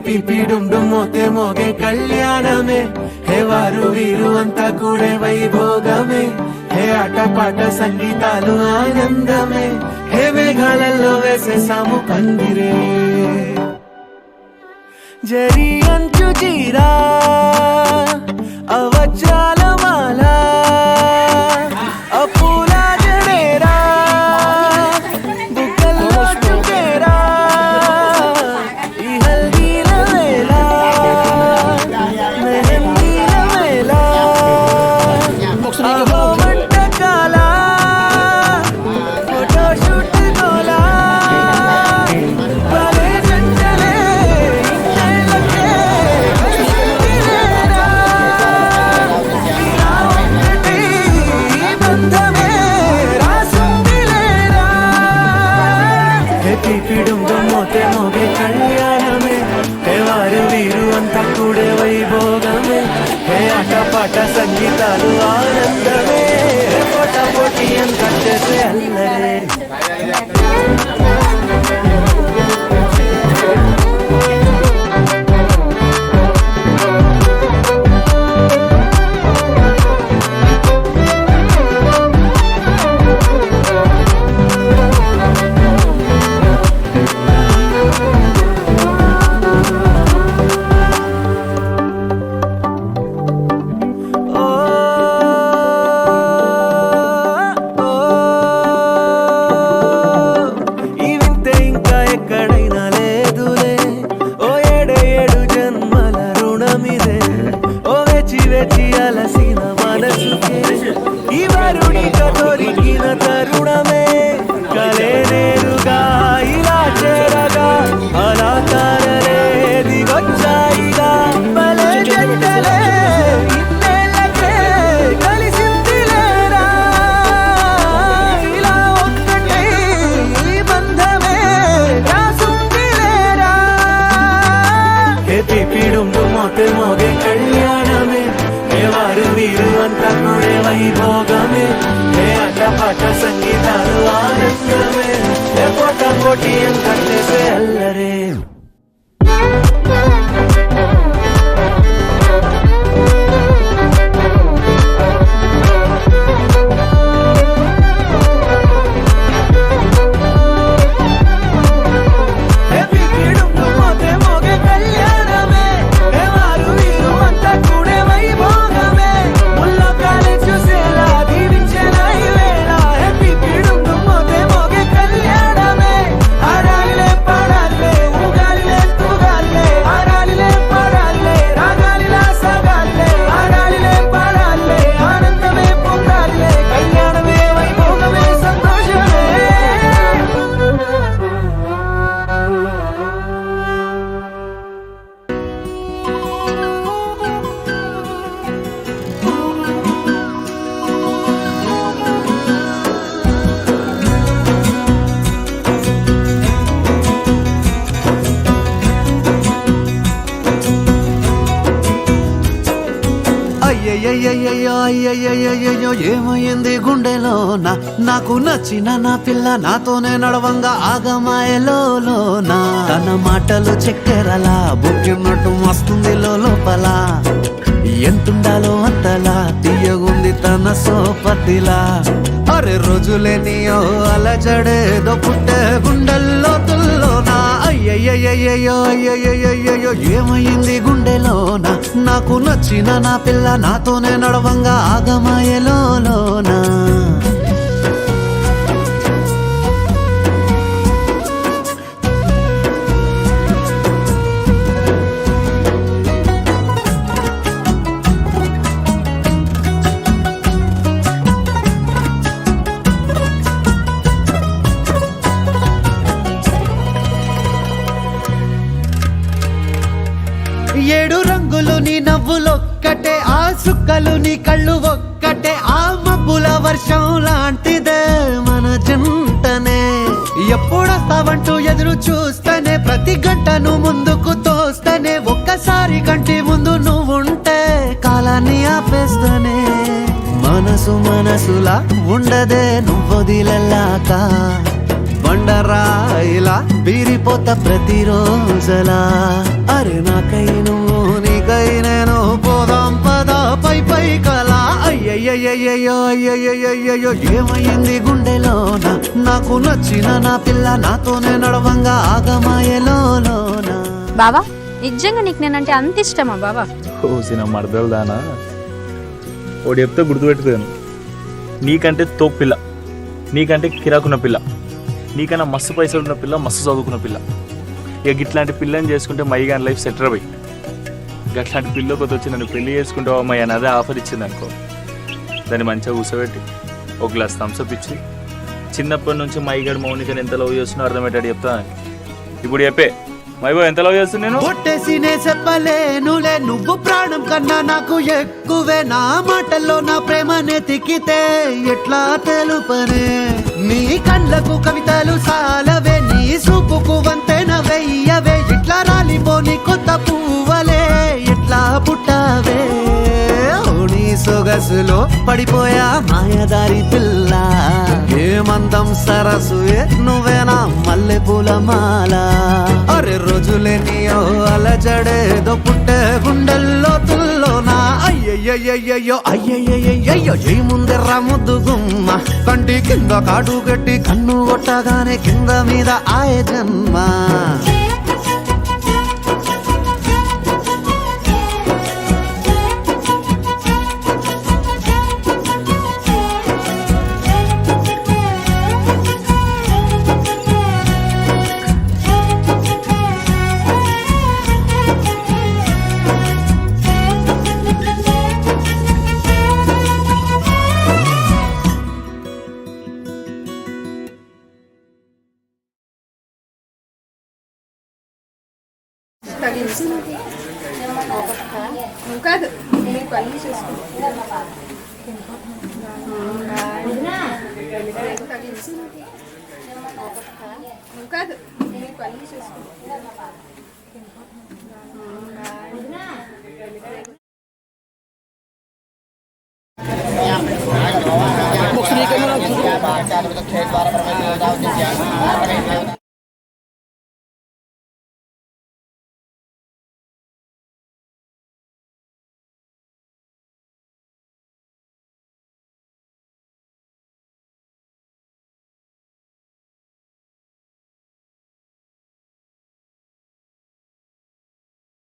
PP డుమ్ డుమ్ Mothe మోగే కళ్యాణమే హే వారు వీరు అంతా కూడే వైభోగమే హే ఆటపాట సంగీతాలు ఆనందమే హే మేఘాలలో వేసేసాము పందిరే జరి అంచు చీరా అవజ్రాల మాల అపూల జడేరా బుగ్గల్లో చుకేరా ఈ హల్దీల వేళ మెహందీల వేళ అహో వంటకాల ఫోటోషూట్ గోలా భలే జంటలే ఇన్నేళ్ళకే కలిసిందిలేరా ఇలా ఒక్కటి బంధమే రాసుందిలేరా హే పిపి డుమ్ డుమ్ మోతే మోగే కళ్యాణమే హే వారు వీరు అంతా కూడే వైభోగమే హే ఆటపాట సంగీతాలు ఆనందమే హే పోటా పోటీ అంతా చేసే అల్లరే ఈ వింతే ఇంకా ఎక్కడైనా లేదులే ఓ ఏడు జన్మల రుణమిదే ఓ వేచి వేచి అలసిన మనసుకే ఈ వరుడిగా దొరికిన తరుణమే కలే నేరుగా ఇలా చేరగా అలా తారలే దిగొచ్చాయిగా భలే జంటలే ఇన్నేళ్ళకే కలిసిందిలేరా ఇలా ఒక్కటే ఈ బంధమే రాసుందిలేరా హే పిపి డుమ్ డుమ్ మోతే మోగే కళ్యాణమే హే వారు వీరు అంతా కూడే వైభోగమే హే ఆటపాట సంగీతాలు ఆనందమే హే పోటా పోటీ అంతా చేసే అల్లరే హే పిపి డుమ్ డుమ్ మోతే మోగే కళ్యాణమే హే వారు వీరు అంతా కూడే వైభోగమే ముల్లోకాలే చూసేలా దీవించేలా ఈ వేళ హే పిపి డుమ్ డుమ్ మోతే మోగే కళ్యాణమే ఆరాలిలే పాడాలే ఊగాలిలే తూగాలే ఆరాలిలే పాడాలే రాగాలిలా సాగాలే ఆరాలిలే పాడాలే ఆనందమే పొందాలే కళ్యాణమే వైభోగమే సంతోషమే అయ్యయ్యయ్యయ్యో అయ్యయ్యయ్యో ఏమైంది గుండెలోన నాకు నచ్చిన నా పిల్ల నాతోనే నడవంగా ఆగమాయలోన తన మాటలు చక్కెరలా బుక్కినట్టు మస్తుంది లోపల ఎంతుండాలో అంతలా తీయగుంది తన సోపతిలా అరే రోజులేనియో అలజడేదో పుట్టే గుండెల్లో తుల్లోనా అయ్యయ్యయ్యయ్యో అయ్యయ్యయ్యో ఏమైంది గుండెలోన నాకు నచ్చిన నా పిల్ల నాతోనే నడవంగా ఆగమాయలోనా ఏడు రంగులు నీ నవ్వులొక్కటే ఆ సుక్కలు నీ కళ్ళు ఒక్కటే ఆ మబ్బుల వర్షం లాంటిదే మన జంటనే ఎప్పుడొస్తావంటూ ఎదురు చూస్తేనే ప్రతి గంటను ముందుకు తోస్తేనే ఒక్కసారి కంటి ముందు నువ్వుంటే కాలాన్ని ఆపేస్తేనే మనసులా ఉండదే నువ్వొదిలెల్లాక బండరా ఇలా బీరిపోత ప్రతిరోజలా అరే నాకై నువ్వు నీకై నేను పోదాం పదా పై పై కలా అయ్యయ్యయ్యో అయ్యయ్యయ్యో ఏమైంది గుండెలోన నాకు నచ్చిన నా పిల్ల నాతోనే నడవంగా ఆగమాయలోన. బావా నిజంగా నీకు నేనంటే అంత ఇష్టమా బావా? ఓసిన మరదలు దానా ఒకటి చెప్తే గుర్తుపెట్టుకోను, నీకంటే తోపు పిల్ల, నీకంటే కిరాకున్న పిల్ల, నీకన్నా మస్తు పైసలు ఉన్న పిల్ల, మస్తు చదువుకున్న పిల్ల. ఇక ఇట్లాంటి పిల్లని చేసుకుంటే మైగాన్ లైఫ్ సెటర్ పోయి అట్లాంటి పిల్ల కొత్త వచ్చి నన్ను పెళ్లి చేసుకుంటావా మై అని అదే ఆఫర్ ఇచ్చింది అనుకో, దాన్ని మంచిగా కూర్చోబెట్టి ఒక గ్లాస్ థమ్స్అప్ ఇచ్చి చిన్నప్పటి నుంచి మైగాడు మౌనికని ఎంత లవ్ చేస్తున్నా అర్థమయ్యేటట్టు చెప్తాను. ఇప్పుడు చెప్పే మైబో ఎంత లవ్ చేస్తుంది నేను కొట్టేసినే చెప్పలేనులే నువ్వు ప్రాణం కన్నా నాకు ఎక్కువే నా మాటల్లో నా ప్రేమనే తిక్కితే ఎట్లా తెలుపనే నీ కళ్ళకు కవితలు సాలవే నీ సూపుకు వంతెన వెయ్యవే ఇట్లా రాలిపోని కొత్త పువ్వలే ఎట్లా పుట్టావే నీ సొగసులో పడిపోయా మాయదారి పిల్ల ఏమందం సరసు నువ్వేనా మల్లె పూల మాల అరే రోజులేనియో అలజడేదో పుట్టే గుండెల్లో తుల్లోనా అయ్యయ్యయ్యో అయ్యయ్యయ్యో ఈ ముందెర్ర ముద్దు గుమ్మ కంటి కింద కాడు గట్టి కన్ను కొట్టగానే కింద మీద ఆయ జన్మ నువ్వు కాదు నీకు అన్ని నువ్వు కాదు నీకు అన్ని Bukti ka mo lang.